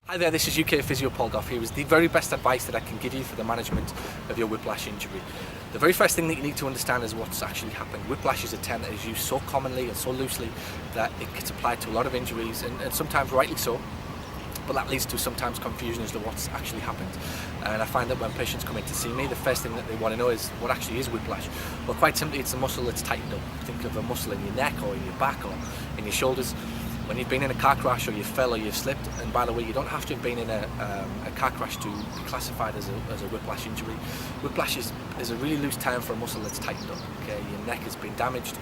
Hi there, this is UK Physio Paul Gough here. Is the very best advice that I can give you for the management of your whiplash injury. The very first thing that you need to understand is what's actually happened. Whiplash is a term that is used so commonly and so loosely that it gets applied to a lot of injuries, and sometimes rightly so, but that leads to sometimes confusion as to what's actually happened. And I find that when patients come in to see me, the first thing that they want to know is what actually is whiplash. Well, quite simply, it's a muscle that's tightened up. Think of a muscle in your neck or in your back or in your shoulders. When you've been in a car crash or you fell or you've slipped, and by the way, you don't have to have been in a car crash to be classified as a whiplash injury. Whiplash is a really loose term for a muscle that's tightened up. Okay, your neck has been damaged.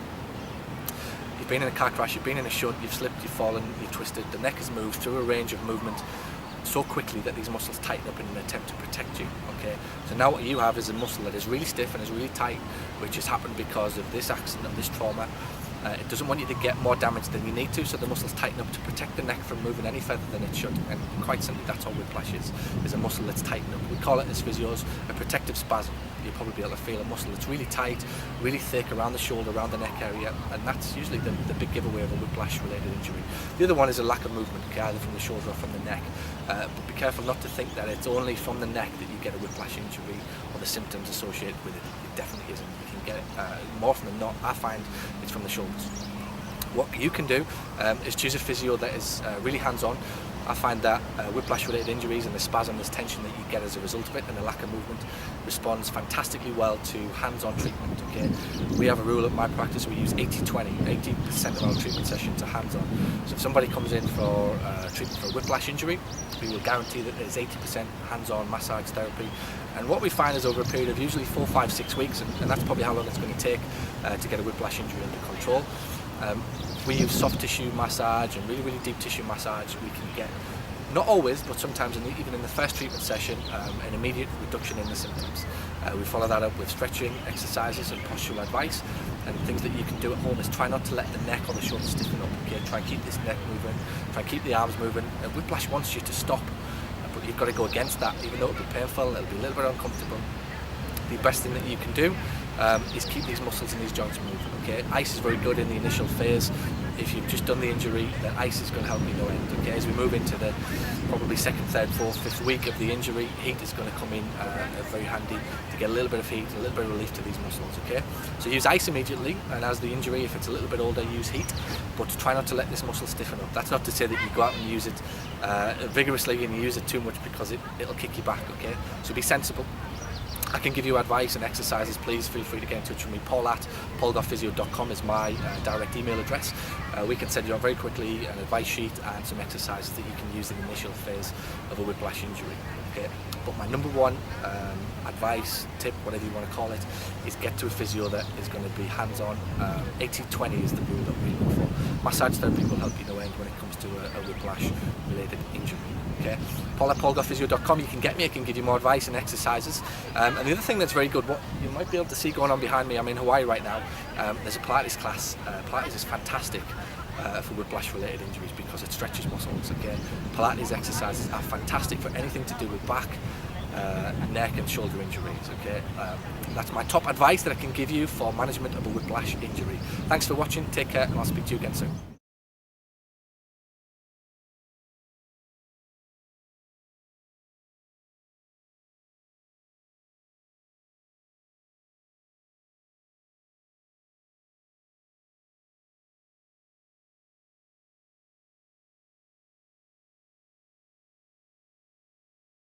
You've been in a car crash, you've been in a shunt, you've slipped, you've fallen, you've twisted. The neck has moved through a range of movement so quickly that these muscles tighten up in an attempt to protect you. Okay, so now what you have is a muscle that is really stiff and is really tight, which has happened because of this accident and this trauma. It doesn't want you to get more damage than you need to, so the muscles tighten up to protect the neck from moving any further than it should. And quite simply, that's all whiplash is a muscle that's tightened up. We call it as physios a protective spasm. You'll probably be able to feel a muscle that's really tight, really thick around the shoulder, around the neck area, and that's usually the big giveaway of a whiplash-related injury. The other one is a lack of movement, okay, either from the shoulder or from the neck. But be careful not to think that it's only from the neck that you get a whiplash injury or the symptoms associated with it. It definitely isn't. You can get it more often than not. I find it's from the shoulders. What you can do is choose a physio that is really hands-on. I find that whiplash-related injuries and the spasm, this tension that you get as a result of it, and the lack of movement, responds fantastically well to hands-on treatment. Okay, we have a rule at my practice: we use 80-20. 80% of our treatment sessions are hands-on. So if somebody comes in for treatment for a whiplash injury, we will guarantee that there's 80% hands-on massage therapy. And what we find is over a period of usually 4, 5, 6 weeks, and that's probably how long it's going to take to get a whiplash injury under control. We use soft tissue massage and really deep tissue massage. We can get, not always, but sometimes even in the first treatment session, an immediate reduction in the symptoms. We follow that up with stretching exercises and postural advice, and things that you can do at home is try not to let the neck or the shoulders stiffen up. Okay, try and keep this neck moving, try and keep the arms moving. Whiplash wants you to stop, but you've got to go against that. Even though it'll be painful, it'll be a little bit uncomfortable. The best thing that you can do is keep these muscles and these joints moving. Okay, ice is very good in the initial phase. If you've just done the injury, then ice is going to help you no end. Okay, as we move into the probably second, third, fourth, fifth week of the injury, heat is going to come in very handy to get a little bit of heat, a little bit of relief to these muscles. Okay, so use ice immediately, and as the injury, if it's a little bit older, use heat, but try not to let this muscle stiffen up. That's not to say that you go out and use it vigorously and you use it too much, because it'll kick you back. Okay, so be sensible. I can give you advice and exercises. Please feel free to get in touch with me. paul@paulgoughphysio.com is my direct email address. We can send you out very quickly an advice sheet and some exercises that you can use in the initial phase of a whiplash injury. Okay, but my number one advice, tip, whatever you want to call it, is get to a physio that is going to be hands-on. 80-20 is the rule that we look for. Massage therapy will help you no end when it comes to a whiplash-related injury. Okay, paul@paulgoughphysio.com. You can get me. I can give you more advice and exercises. And the other thing that's very good, what you might be able to see going on behind me, I'm in Hawaii right now. There's a Pilates class. Pilates is fantastic for whiplash-related injuries because it stretches muscles. Okay, Pilates exercises are fantastic for anything to do with back, neck, and shoulder injuries. Okay, that's my top advice that I can give you for management of a whiplash injury. Thanks for watching. Take care, and I'll speak to you again soon.